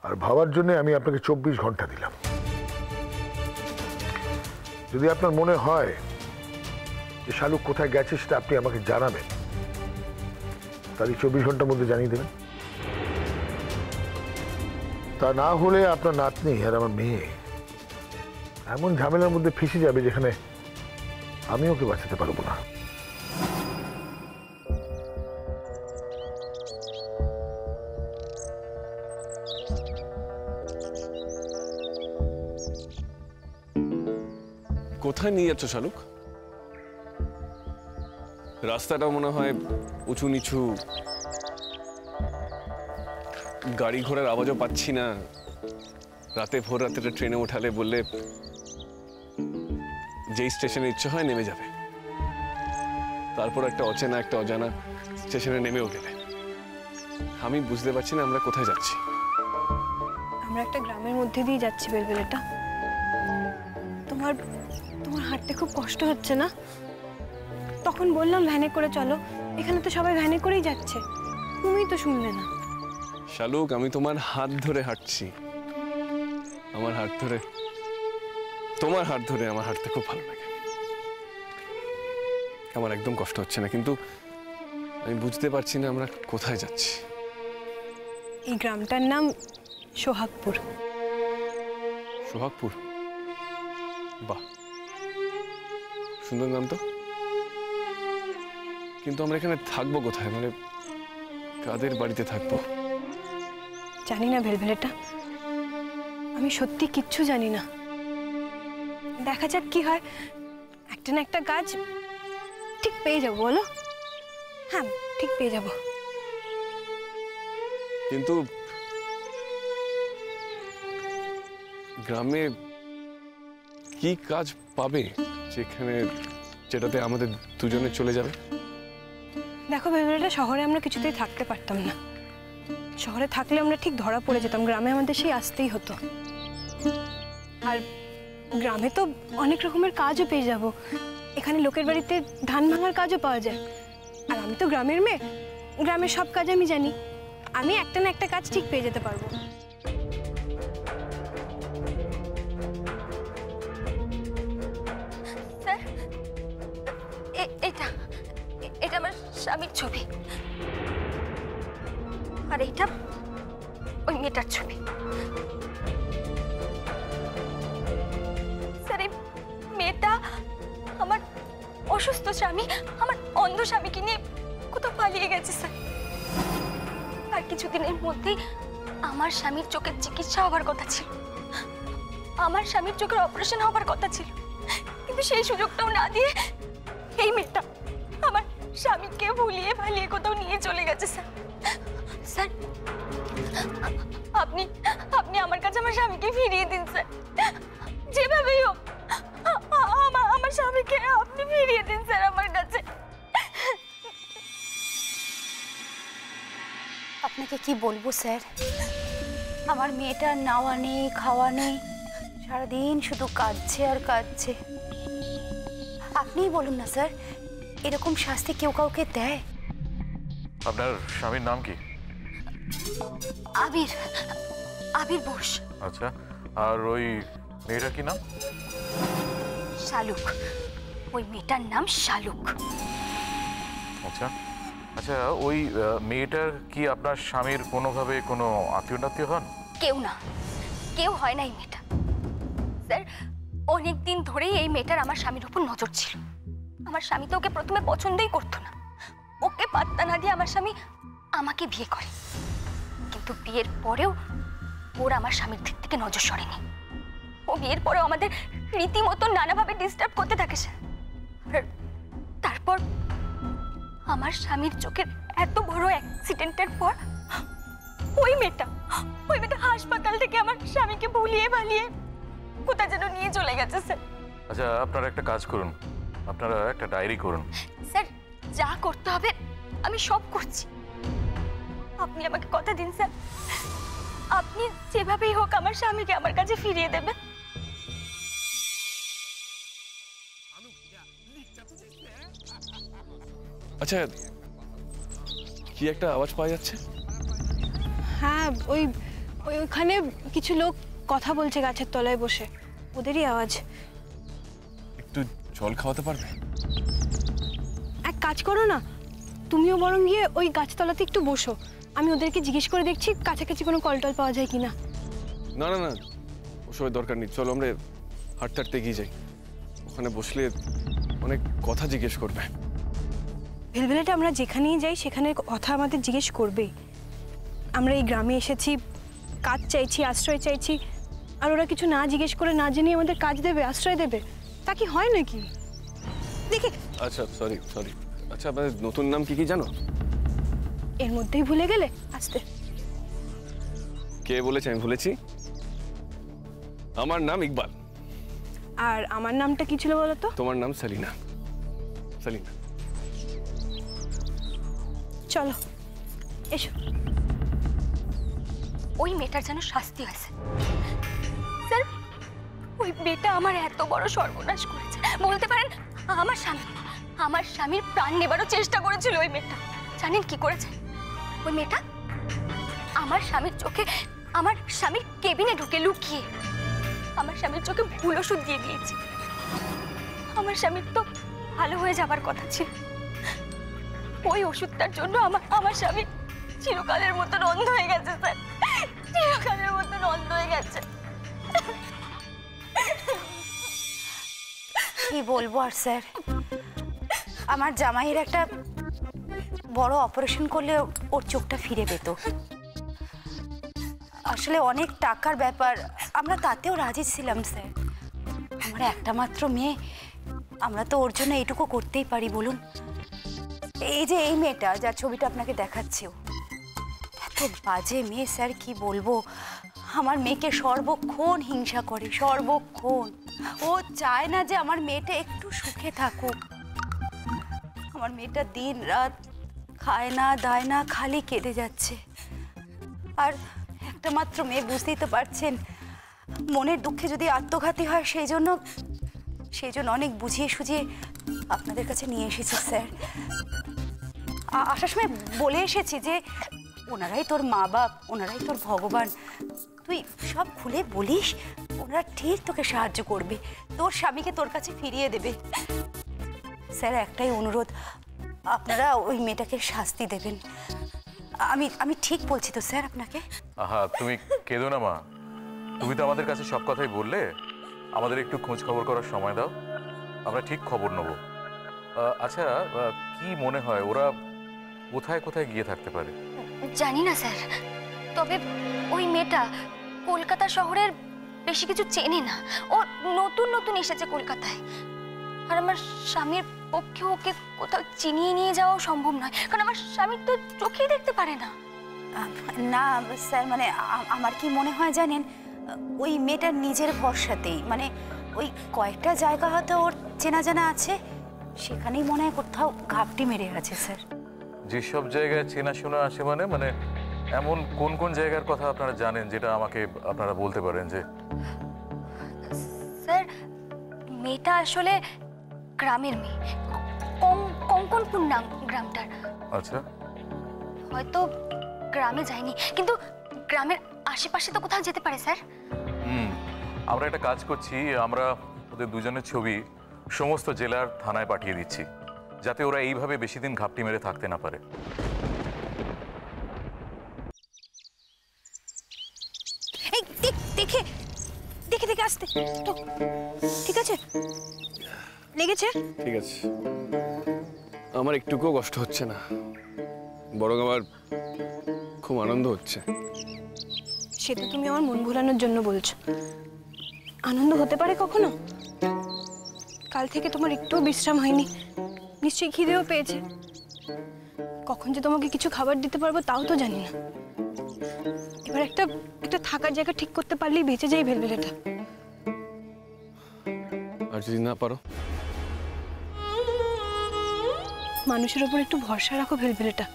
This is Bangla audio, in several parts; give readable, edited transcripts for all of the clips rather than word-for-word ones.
আর ভাবার জন্য আমি আপনাকে 24 ঘন্টা দিলাম। যদি আপনার মনে হয় যে শালুক কোথায় গেছে সেটা আপনি আমাকে জানাবেন, তাহলে 24 ঘন্টার মধ্যে জানিয়ে দেবেন। তা না হলে আপনার নাতনি আর আমার মেয়ে এমন ঝামেলার মধ্যে ফেসে যাবে যেখানে আমি ওকে বাঁচাতে পারবো না। কোথায় নিয়ে যাচ্ছ শালুক? রাস্তাটা মনে হয় উঁচু নিচু, গাড়ি ঘোড়ার আওয়াজও পাচ্ছি না। রাতে ভোর রাতে ট্রেনে ওঠালে বললে যেই স্টেশনে ইচ্ছে হয় নেমে যাবে, তারপর একটা অচেনা একটা অজানা স্টেশনে নেমেও গেলে। আমি বুঝতে পারছি না আমরা কোথায় যাচ্ছি। আমরা একটা গ্রামের মধ্যে দিয়ে যাচ্ছি বেলবেলেটা। তোমার তোমার হাঁটতে খুব কষ্ট হচ্ছে না? তখন বললাম ভ্যানে করে চলো, এখানে তো সবাই ভ্যানে করেই যাচ্ছে, তুমি তো শুনলে না। শালুক, আমি তোমার হাত ধরে হাঁটছি। আমার হাত ধরে, তোমার হাত ধরে আমার হাঁটতে খুব ভালো লাগে। আমার একদম কষ্ট হচ্ছে না, কিন্তু আমি বুঝতে পারছি না আমরা কোথায় যাচ্ছি। এই গ্রামটার নাম সোহাগপুর। সোহাগপুর? বাহ, সুন্দর নাম তো। কিন্তু আমরা এখানে থাকবো কোথায়? মানে কাদের বাড়িতে থাকবো? জানি না ভেলভেলেটা, আমি সত্যি কিচ্ছু জানি না। দেখা যাক কি হয়। একটা না একটা কাজ ঠিক পেয়ে যাবো, বলো? হ্যাঁ, ঠিক পেয়ে যাবো। কিন্তু গ্রামে কি কাজ পাবে যেটাতে আমাদের দুজনে চলে যাবে? দেখো ভেলভেলেটা, শহরে আমরা কিছুতেই থাকতে পারতাম না। শহরে থাকলে আমরা ঠিক ধরা পড়ে যেতাম, গ্রামে আমাদের সেই আসতেই হতো। আর গ্রামে তো অনেক রকমের কাজও পেয়ে যাব। এখানে লোকের বাড়িতে ধান ভাঙার কাজও পাওয়া যায়। আর আমি তো গ্রামের মেয়ে, গ্রামের সব কাজ আমি জানি। আমি একটা না একটা কাজ ঠিক পেয়ে যেতে পারবো। স্যার, এটা আমার স্বামীর ছবি, আর এটা ওই মেয়েটার ছবি। স্যার, এই মেয়েটা আমার অসুস্থ স্বামী, আমার অন্ধ স্বামীকে নিয়ে কোথাও পালিয়ে গেছে স্যার। আর কিছুদিনের মধ্যেই আমার স্বামীর চোখের চিকিৎসা হবার কথা ছিল, আমার স্বামীর চোখের অপারেশন হবার কথা ছিল, কিন্তু সেই সুযোগটাও না দিয়ে এই মেয়েটা আমার স্বামীকে ভুলিয়ে ভালিয়ে কোথাও নিয়ে চলে গেছে স্যার। স্যার, আপনি আপনি আমার কাছে আমার স্বামীকে ফিরিয়ে দিন স্যার, যেভাবেই হোক আমার স্বামীকে আপনি ফিরিয়ে দিন স্যার আমার কাছে। আপনাকে কি বলবো স্যার, আমার মেয়েটার নাওয়া নেই, খাওয়া নেই, সারাদিন শুধু কাঁদছে আর কাঁদছে। আপনিই বলুন না স্যার, এরকম শাস্তি কেউ কাউকে দেয়? আপনার স্বামীর নাম কি? আবির, আবির বোস। আচ্ছা, আর ওই মেয়েটার কি নাম? শালুক, ওই মেয়েটার নাম শালুক। আচ্ছা আচ্ছা, ওই মেয়েটার কি আপনার স্বামীর কোনোভাবে কোনো আত্মীয় হন? কেউ না, কেউ হয় না এই মেয়েটা। স্যার, অনেকদিন ধরেই এই মেয়েটার আমার স্বামীর উপর নজর ছিল। আমার স্বামী তো ওকে প্রথমে পছন্দই করতো না। ওকে পাত্তা না দিয়ে আমার স্বামী আমাকে বিয়ে করে, কিন্তু বিয়ের পরেও ওর আমার স্বামীর দিক থেকে নজর সরেনি। ও বিয়ের পরেও আমাদের রীতিমতো নানাভাবে ডিস্টার্ব করতে থাকে স্যার। তারপর আমার স্বামীর চোখের এত বড় অ্যাক্সিডেন্টের পর ওই মেয়েটা হাসপাতাল থেকে আমার স্বামীকে ভুলিয়ে ভালিয়ে কোথায় যেন নিয়ে চলে গেছে স্যার। আচ্ছা, আপনারা একটা কাজ করুন, আপনারা একটা ডায়েরি করুন। স্যার, যা করতে হবে আমি সব করছি। আপনি আমাকে কথা দিন স্যার, আপনি যেভাবেই হোক আমার স্বামীকে আমার কাছে ফিরিয়ে দেবেন। আচ্ছা, কি একটা আওয়াজ পাওয়া যাচ্ছে? হ্যাঁ, ওইখানে কিছু লোক কথা বলছে গাছের তলায় বসে, ওদেরই আওয়াজ। একটু জল খাওয়াতে পারবে? এক কাজ করো না, তুমিও বরং গিয়ে ওই গাছতলাতে একটু বসো, আমি ওদেরকে জিজ্ঞেস করে দেখছি কাছাকাছি কোনো কল টল পাওয়া যায় কিনা। না না না, ওসবের দরকার নেই, চলো আমরা হাঁটতে হাঁটতে এগিয়ে যাই। ওখানে বসলে অনেক কথা জিজ্ঞেস করবে। ভেলভেলাটা আমরা যেখানেই যাই সেখানে কথা আমাদের জিজ্ঞেস করবেই। আমরা এই গ্রামে এসেছি, কাজ চাইছি, আশ্রয় চাইছি, আর ওরা কিছু না জিজ্ঞেস করে না জেনে আমাদের কাজ দেবে, আশ্রয় দেবে? তা কি হয় নাকি? দেখে আচ্ছা সরি। আচ্ছা, আপনাদের নতুন নাম কি কি জানো? এর মধ্যেই ভুলে গেলে? আস্তে। কে বলেছে আমি ভুলেছি? আমার নাম ইকবাল। আর আমার নামটা কি ছিল বলো তো? তোমার নাম সেলিনা। সেলিনা, চলো এসো। ওই মেয়েটার যেন শাস্তি হয়েছে। স্যার, ওই মেয়েটা আমার এত বড় সর্বনাশ করেছে, বলতে পারেন আমার স্বামীর প্রাণ নেবারও চেষ্টা করেছিল ওই মেয়েটা। জানেন কি করেছে ওই মেয়েটা? আমার স্বামীর চোখে, আমার স্বামীর কেবিনে ঢুকে লুকিয়ে আমার স্বামীর চোখে ভুল ওষুধ দিয়ে দিয়েছে। আমার স্বামীর তো ভালো হয়ে যাবার কথা ছিল, ওই ওষুধটার জন্য আমার স্বামী চিরকালের মতন অন্ধ হয়ে গেছে স্যার, চিরকালের মতন অন্ধ হয়ে গেছে। কি বলবো আর স্যার, আমার জামাইয়ের একটা বড় অপারেশন করলে ওর চোখটা ফিরে পেত। আসলে অনেক টাকার ব্যাপার, আমরা তাতেও রাজি ছিলাম স্যার। আমার একটা মাত্র মেয়ে, আমরা তো ওর জন্য এইটুকু করতেই পারি বলুন। এই যে এই মেয়েটা যার ছবিটা আপনাকে দেখাচ্ছি, এত বাজে মেয়ে স্যার, কি বলবো। আমার মেয়েকে সর্বক্ষণ হিংসা করে, সর্বক্ষণ। ও চায় না যে আমার মেয়েটা একটু সুখে থাকুক। আমার মেয়েটা দিন রাত খায় না দায় না, খালি কেঁদে যাচ্ছে। আর একটা মাত্র মেয়ে, বুঝতেই তো পারছেন, মনের দুঃখে যদি আত্মঘাতী হয়, সেই জন্য অনেক বুঝিয়ে সুঝিয়ে আপনাদের কাছে নিয়ে এসেছি স্যার। আসার সময় বলে এসেছি যে ওনারাই তোর মা বাপ, ওনারাই তোর ভগবান, তুই সব খুলে বলিস, ওনারা ঠিক তোকে সাহায্য করবে, তোর স্বামীকে তোর কাছে ফিরিয়ে দেবে। স্যার, একটাই অনুরোধ, আপনারা ওই মেয়েটাকে শাস্তি দেবেন। আমি ঠিক বলছি তো স্যার আপনাকে? আহা, তুমি কেঁদো না মা, তুমি তো আমাদের কাছে সব কথাই বললে, আমাদের একটু খোঁজ খবর করার সময় দাও, আমরা ঠিক খবর নেব। আচ্ছা, কি মনে হয় ওরা কোথায় কোথায় গিয়ে থাকতে পারে? জানি না স্যার, তবে ওই মেয়েটা কলকাতা শহরের বেশি কিছু চেনে না, ও নতুন নতুন এসেছে কলকাতায়। আর আমার স্বামীর পক্ষে ওকে কোথাও চিনিয়ে নিয়ে যাওয়া সম্ভব নয়, কারণ আমার স্বামী তো চোখেই দেখতে পারে না। না স্যার, মানে আমার কি মনে হয় জানেন, ওই মেয়েটার নিজের ভরসাতেই, মানে ওই কয়েকটা জায়গা হয়তো ওর চেনা জানা আছে, সেখানেই মনে হয় কোথাও ঘাপটি মেরে আছে স্যার। যেসব জায়গায় চেনাশোনা আছে, মানে এমন কোন কোন জায়গার কথা আপনারা জানেন যেটা আমাকে আপনারা বলতে পারেন? যে স্যার, মেয়েটা আসলে গ্রামের মেয়ে, কঙ্কনপুর নাম গ্রামটার। আচ্ছা, হয়তো গ্রামে যায়নি, কিন্তু গ্রামের আশেপাশে তো কোথাও যেতে পারে স্যার। আমরা একটা কাজ করছি, আমরা ওদের দুজনের ছবি সমস্ত জেলার থানায় পাঠিয়ে দিচ্ছি, যাতে ওরা এইভাবে বেশি দিন ঘাপটি মেরে থাকতে না পারে। এই দেখে দেখে দেখে আসতে তো, ঠিক আছে? লেগেছে? ঠিক আছে, আমার একটুকুও কষ্ট হচ্ছে না, বরং আমার খুব আনন্দ হচ্ছে। সে তো তুমি আমার মন ভোলানোর জন্য বলছো, আনন্দ হতে পারে কখনো? কাল থেকে তোমার একটুও বিশ্রাম হয়নি, নিশ্চয়ই খিদেও পেয়েছে। কখন যে তোমাকে কিছু খাবার দিতে পারবো তাও তো জানি না। এবার একটা থাকার জায়গা ঠিক করতে পারলেই বেঁচে যাই ভেলভেলাটা। আর যদি না পারো? মানুষের ওপর একটু ভরসা রাখো ভেলভেলাটা।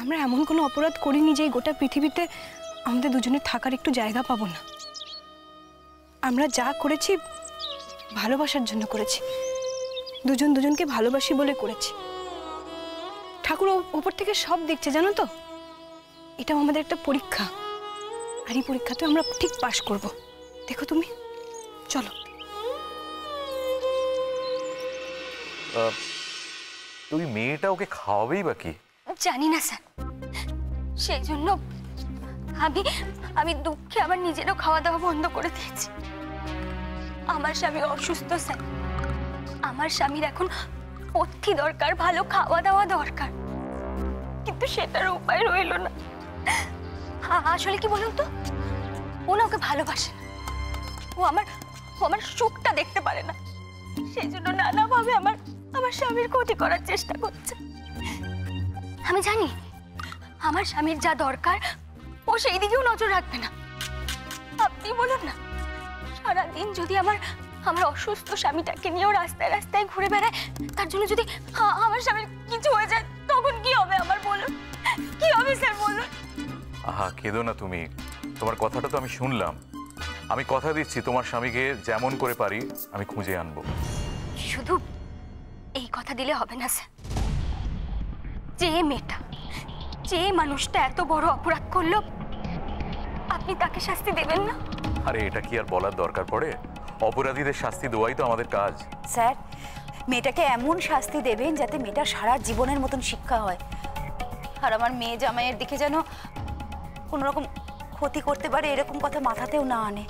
আমরা এমন কোনো অপরাধ করিনি যে গোটা পৃথিবীতে আমাদের দুজনের থাকার একটু জায়গা পাবো না। আমরা যা করেছি ভালোবাসার জন্য করেছি, দুজন দুজনকে ভালোবাসি বলে করেছি। ঠাকুর ওপর থেকে সব দেখছে জানো তো। এটাও আমাদের একটা পরীক্ষা, আর এই পরীক্ষাতে আমরা ঠিক পাশ করব। দেখো তুমি, চলো। তুই মেয়েটা ওকে খাওয়াবেই বা কি? জানি না স্যার, সেই জন্য আমি আমি দুঃখে আমার নিজেরও খাওয়া দাওয়া বন্ধ করে দিয়েছি। আমার স্বামী অসুস্থ স্যার, আমার স্বামীর এখন পথ্যি দরকার, ভালো খাওয়া দাওয়া দরকার, কিন্তু সেটার উপায় রইল না। আসলে কি বলুন তো, ও না ওকে ভালোবাসে না, ও আমার সুখটা দেখতে পারে না, সেই জন্য নানাভাবে আমার স্বামীর ক্ষতি করার চেষ্টা করছে। আমি জানি আমার স্বামীর যা দরকার ও সেই দিকেও নজর রাখবে না। আপনি বলুন না, সারাদিন যদি আমার অসুস্থ স্বামীটাকে নিয়েও রাস্তায় রাস্তায় ঘুরে বেড়ায়, তার জন্য যদি আমার স্বামীর কিছু হয়ে যায়, তখন কি হবে আমার বলুন? কি হবে স্যার বলুন? আহা, কেঁদো না তুমি। তোমার কথাটা তো আমি শুনলাম। আমি কথা দিচ্ছি তোমার স্বামীকে যেমন করে পারি আমি খুঁজে আনবো। শুধু এই কথা দিলে হবে না স্যার। যে মেয়েটা, যে মানুষটা এত বড় অপরাধ করলো, আপনি তাকে শাস্তি দেবেন না? আরে এটা কি আর বলার দরকার পড়ে? অপরাধীদের শাস্তি দেওয়াই তো আমাদের কাজ। স্যার, মেয়েটাকে এমন শাস্তি দেবেন যাতে মেয়েটা সারা জীবনের মতন শিক্ষা হয়, আর আমার মেয়ে জামাইয়ের দিকে যেন কোনো রকম ক্ষতি করতে পারে এরকম কথা মাথাতেও না আনে।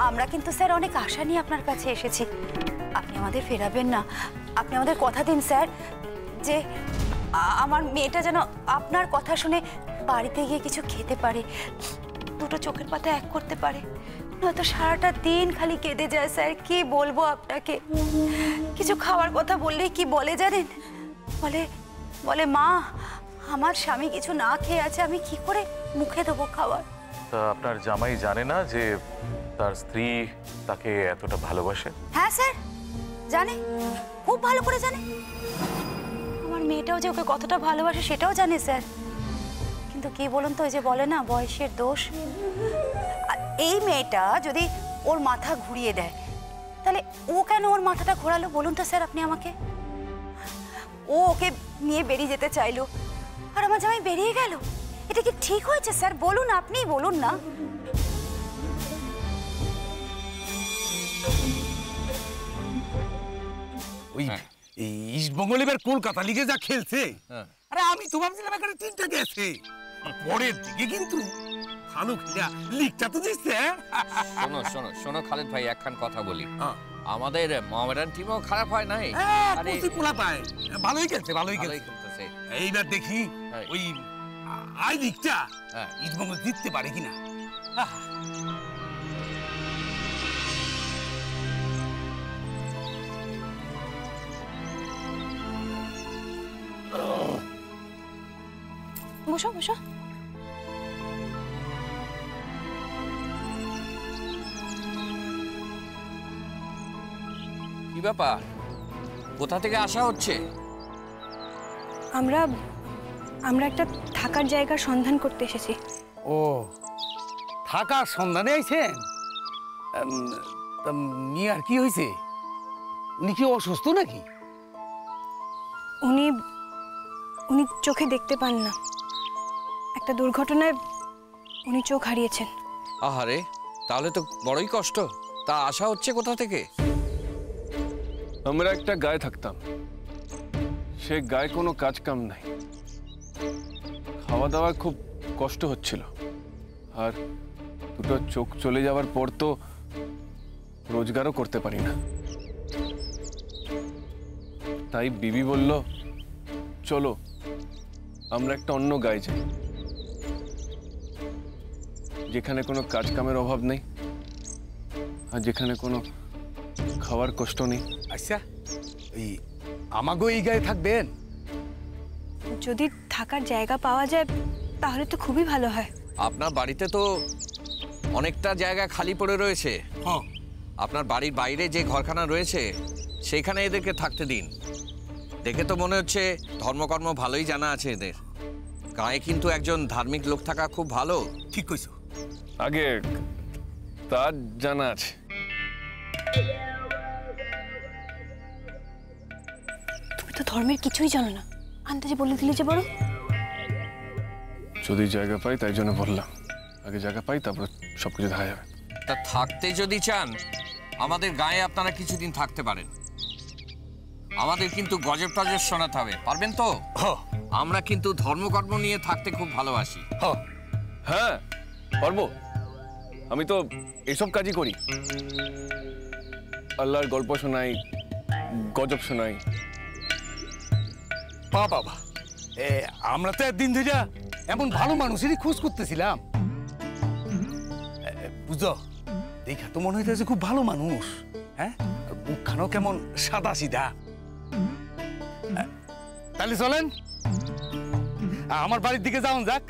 আমরা কিন্তু স্যার অনেক আশা নিয়ে আপনার কাছে এসেছি, আপনি আমাদের ফেরাবেন না। আপনি আমাদের কথা দিন স্যার, যে আমার মেয়েটা যেন আপনার কথা শুনে বাড়িতে গিয়ে কিছু খেতে পারে, দুটো চোখের পাতা এক করতে পারে। নয়তো সারাটা দিন খালি কেঁদে যায় স্যার। কি বলবো আপনাকে, কিছু খাওয়ার কথা বললেই কি বলে জানেন? বলে মা, আমার স্বামী কিছু না খেয়ে আছে, আমি কি করে মুখে দেবো খাবার? তা আপনার জামাই জানে না যে তার স্ত্রী তাকে এতটা ভালোবাসে? হ্যাঁ স্যার, জানে, খুব ভালো করে জানে। আমার মেয়েটাও যে ওকে কতটা ভালোবাসে সেটাও জানে স্যার। কিন্তু কি বলুন তো, ওই যে বলে না বয়সের দোষ, এই মেয়েটা যদি ওর মাথা ঘুরিয়ে দেয়, তাহলে ও কেন ওর মাথাটা ঘোরালো বলুন তো স্যার আপনি আমাকে? ও ওকে নিয়ে বেরিয়ে যেতে চাইলো, আর আমার জামাই বেরিয়ে গেল। এটা কি ঠিক হয়েছে স্যার? বলুন, আপনিই বলুন না। ওই ইস্টবেঙ্গল এবার কলকাতা লিগে যা খেলছে, আরে আমি তো ভাবছিলাম এখানে 3টা গেছে, পরের দিকে কিন্তু ভালো খেলা লিগটা তো জিতছে। শোনো শোনো শোনো খালেদ ভাই, একখান কথা বলি। আমাদের মোহামেডান টিমও খারাপ হয় নাই, আরে পোলা পায়, ভালোই খেলছে, ভালোই ভালোই খেলছে। খেলতেছে। এইবার দেখি ওই আই লিগটা ইস্টবেঙ্গল জিততে পারে কিনা। বসো বসো। কি ব্যাপার, কোথা থেকে আসা হচ্ছে? আমরা একটা থাকার জায়গার সন্ধান করতে এসেছি। ও, থাকার সন্ধানে আইছেন? মিয়ার কি হয়েছে? উনি কি অসুস্থ নাকি? উনি চোখে দেখতে পান না, একটা দুর্ঘটনায় উনি চোখ হারিয়েছেন। আহারে, তাহলে তো বড়ই কষ্ট। তা আসা হচ্ছে কোথা থেকে? আমরা একটা গায়ে থাকতাম, সে গায়ে কোনো কাজ কাম নাই, খাওয়া দাওয়া খুব কষ্ট হচ্ছিল, আর দুটো চোখ চলে যাওয়ার পর তো রোজগারও করতে পারি না। তাই বিবি বলল, চলো আমরা একটা অন্য গায়ে যাই, যেখানে কোনো কাজ কামের অভাব নেই আর যেখানে কোনো খাওয়ার কষ্ট নেই। আচ্ছা, এই আমাগো এই গায়ে থাকবেন? যদি থাকার জায়গা পাওয়া যায় তাহলে তো খুবই ভালো হয়। আপনার বাড়িতে তো অনেকটা জায়গা খালি পড়ে রয়েছে। হ্যাঁ, আপনার বাড়ির বাইরে যে ঘরখানা রয়েছে সেখানে এদেরকে থাকতে দিন। দেখে তো মনে হচ্ছে ধর্মকর্ম ভালোই জানা আছে এদের। গায়ে কিন্তু একজন ধার্মিক লোক থাকা খুব ভালো। ঠিক কইছো। আগে তার জানা আছে। তুমি তো ধর্মের কিছুই জানো না, আন্দাজে বলে দিলে যে বড়। যদি জায়গা পাই তাই জন্য বললাম, আগে জায়গা পাই তারপর সবকিছু দেখা যাবে। তা থাকতে যদি চান আমাদের গায়ে আপনারা কিছুদিন থাকতে পারেন। আমাদের কিন্তু গজব টজব শোনাতে হবে, পারবেন তো? আমরা কিন্তু ধর্মকর্ম নিয়ে থাকতে খুব ভালোবাসি। হ্যাঁ পারবো, আমি তো এসব কাজই করি। আল্লাহর গল্প শোনাই, গজব শোনাই। বাবা আমরা তো একদিন ধরে এমন ভালো মানুষেরই খোঁজ করতেছিলাম, বুঝো দেখা তো মনে হইতেছে খুব ভালো মানুষ। হ্যাঁ, মুখখানো কেমন সাদা সিধা। তাহলে চলেন আমার বাড়ির দিকে যাওন যাক।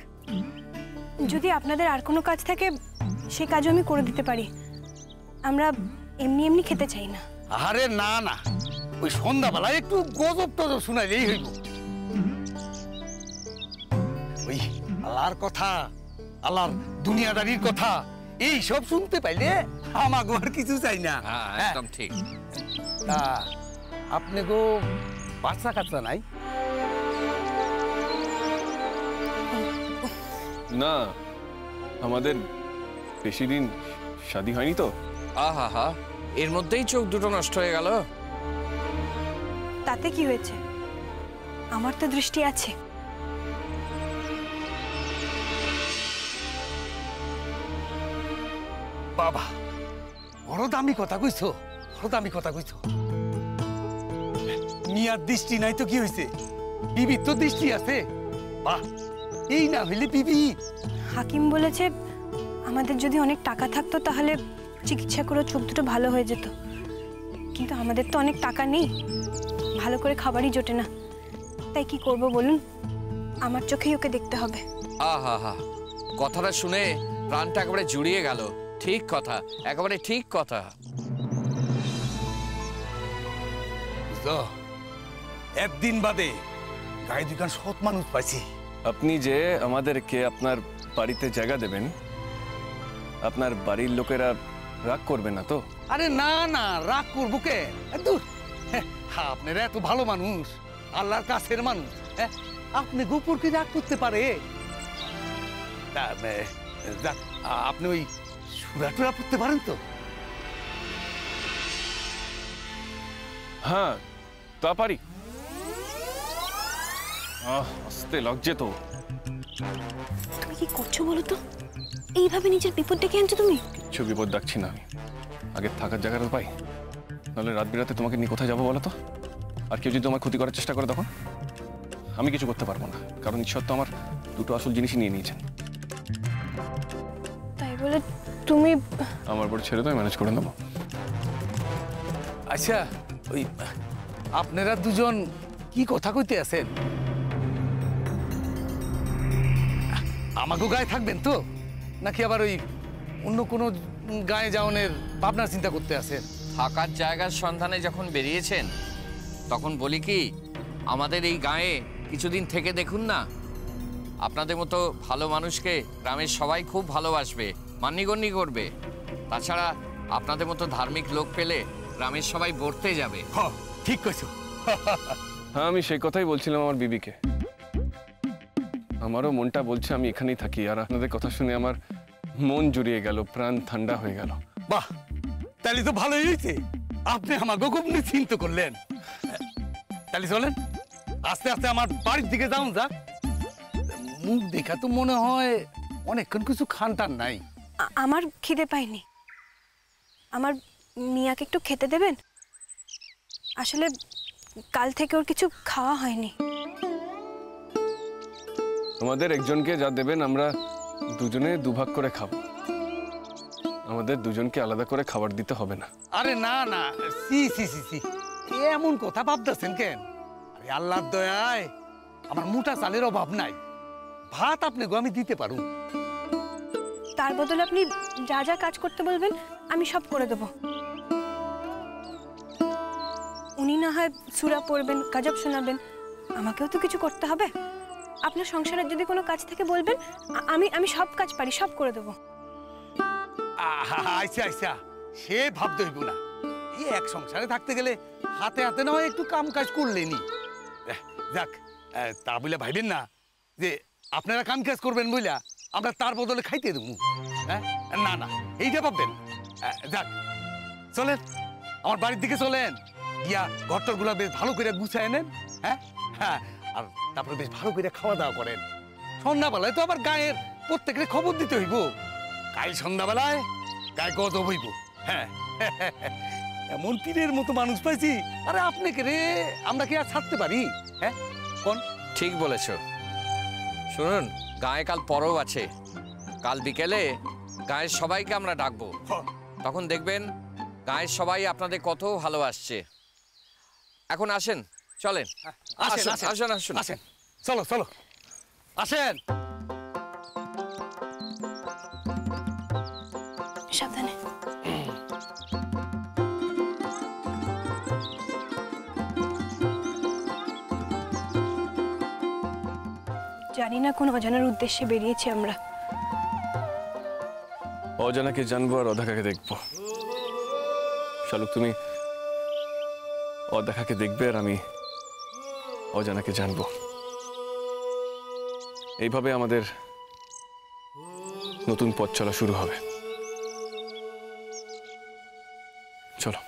যদি আপনাদের আর কোনো কাজ থাকে সে কাজও আমি করে দিতে পারি। আমরা এমনি এমনি খেতে চাই না। আরে না না, ওই সন্ধ্যাবেলায় একটু গজব টজব শোনাইলেই হইব। ওই আল্লাহর কথা, আল্লাহর দুনিয়াদারির কথা এই সব শুনতে পাইলে আমাগো আর কিছু চাই না। একদম ঠিক। তা আপনি গো বাচ্চা কাচ্চা নাই? না, আমাদের বেশি দিন শাদী হয়নি তো। আহা হা, এর মধ্যেই চোখ দুটো নষ্ট হয়ে গেল। তাতে কি হয়েছে, আমার তো দৃষ্টি আছে। বাবা বড় দামি কথা কইছো, বড় দামি কথা কইছো। মিয়ার দৃষ্টি নাই তো কি হয়েছে, বিবির তো দৃষ্টি আছে। বাহ, এই না হইলে বিবি। হাকিম বলেছে আমাদের যদি অনেক টাকা থাকতো তাহলে চিকিৎসা করে চোখ দুটো ভালো হয়ে যেত, কিন্তু আমাদের তো অনেক টাকা নেই, ভালো করে খাবারই জোটে না। তাই কি করব বলুন, আমার চোখেই ওকে দেখতে হবে। আহা হা, কথাটা শুনে প্রাণটা একেবারে জুড়িয়ে গেল। ঠিক কথা, একেবারে ঠিক কথা। বুঝছো, একদিন বাদে গায়ে দুখান সৎ মানুষ পাইছি। আপনি যে আমাদেরকে আপনার বাড়িতে জায়গা দেবেন, আপনার বাড়ির লোকেরা রাগ করবে না তো? আরে না না, রাগ করবো কে? দূর, আপনারা এত ভালো মানুষ, আল্লাহর কাছের মানুষ, আপনি গোপর কি রাগ করতে পারে? আপনি ওই সুরা টুরা পড়তে পারেন তো? হ্যাঁ তা পারি। আস্তে লাগছে তো। তুমি কি করছো বলো তো, এইভাবে নিজের বিপদ ডেকে আনছো তুমি? কিচ্ছু বিপদ ডাকছি না আমি, আগে থাকার জায়গাটা পাই, নাহলে রাত বিরাতে তোমাকে নিয়ে কোথায় যাবো বলো তো? আর কেউ যদি তোমার ক্ষতি করার চেষ্টা করে তখন আমি কিছু করতে পারবো না, কারণ ঈশ্বর তো আমার দুটো আসল জিনিসই নিয়ে নিয়েছেন। তাই বলে তুমি আমার উপর ছেড়ে তো ম্যানেজ করে নেবো। আচ্ছা, ওই আপনারা দুজন কি কথা কইতে আছেন? আমাকে গায়ে থাকবেন তো, নাকি আবার ওই অন্য কোনো গায়ে যাওয়ানের ভাবনার চিন্তা করতে আছেন? থাকার জায়গার সন্ধানে যখন বেরিয়েছেন তখন বলি কি, আমাদের এই গায়ে কিছুদিন থেকে দেখুন না। আপনাদের মতো ভালো মানুষকে গ্রামের সবাই খুব ভালোবাসবে, মান্যগণ্য করবে। তাছাড়া আপনাদের মতো ধার্মিক লোক পেলে গ্রামের সবাই বর্তে যাবে। ঠিক কইছো। হ্যাঁ, আমি সেই কথাই বলছিলাম আমার বিবিকে। আমারও মনটা বলছে আমি এখানেই থাকি, আর আপনাদের কথা শুনে আমার মন জুড়িয়ে গেল, প্রাণ ঠান্ডা হয়ে গেল। বাহ, তাহলে তো ভালোই হয়েছে, আপনি আমাকে খুব নিশ্চিন্ত করলেন। তাহলে চলেন আস্তে আস্তে আমার বাড়ির দিকে যাও। যাক, মুখ দেখা তো মনে হয় অনেকক্ষণ কিছু খান টান নাই। আমার খিদে পাইনি, আমার মিয়াকে একটু খেতে দেবেন? আসলে কাল থেকে ওর কিছু খাওয়া হয়নি। আমাদের একজনকে যা দেবেন আমরা দুজনে দুভাগ করে খাবো, আমাদের দুজনকে আলাদা করে খাবার দিতে হবে না। আরে না না, সি সি সি সি, এমন কথা ভাবতেছেন কেন? আরে আল্লাহর দয়ায় আমার মোটা চালের অভাব নাই, ভাত আপনি গো আমি দিতে পারুন। তার বদলে আপনি যা যা কাজ করতে বলবেন আমি সব করে দেব। উনি না হয় সূরা পড়বেন, গজব শোনাবেন, আমাকেও তো কিছু করতে হবে। আপনার সংসারের যদি কোনো কাজ থেকে বলবেন, আমি সব কাজ পারি, সব করে দেব। আচ্ছা আচ্ছা, সে ভাবতে হইব না। এই এক সংসারে থাকতে গেলে হাতে হাতে না হয় একটু কাম কাজ করলেনি। যাক, তা বলে ভাইবেন না যে আপনারা কাম কাজ করবেন বইলা আমরা তার বদলে খাইতে দেবো। হ্যাঁ, না না, এইটা ভাববেন। যাক, চলেন আমার বাড়ির দিকে চলেন, গিয়া ঘরটরগুলা বেশ ভালো করে গুছায় নেন। হ্যাঁ হ্যাঁ, আর তারপরে বেশ ভালো করে খাওয়া দাওয়া করেন। সন্ধ্যাবেলায় তো আবার গায়ের প্রত্যেকের খবর দিতে হইব। কাল সন্ধ্যাবেলায় গায়ে গজব হইব। হ্যাঁ, এমন পীরের মতো মানুষ পাইছি। আরে আপনাকে রে আমরা কি আর ছাড়তে পারি? হ্যাঁ কোন? ঠিক বলেছ। শুনুন, গায়ে কাল পরব আছে। কাল বিকেলে গায়ের সবাইকে আমরা ডাকবো। তখন দেখবেন গায়ের সবাই আপনাদের কত ভালোবাসছে। এখন আসেন, চলেন। আসেন আসুন, আসুন, আসুন। আসেন, চলো চলো, আসেন। সাবধানে। জানি না কোন অজানার উদ্দেশ্যে বেরিয়েছি আমরা। অজানাকে জানবো আর অদেখাকে দেখবো। শালুক, তুমি অদেখাকে দেখবে আর আমি অজানাকে জানবো। এইভাবে আমাদের নতুন পথ চলা শুরু হবে। চলো।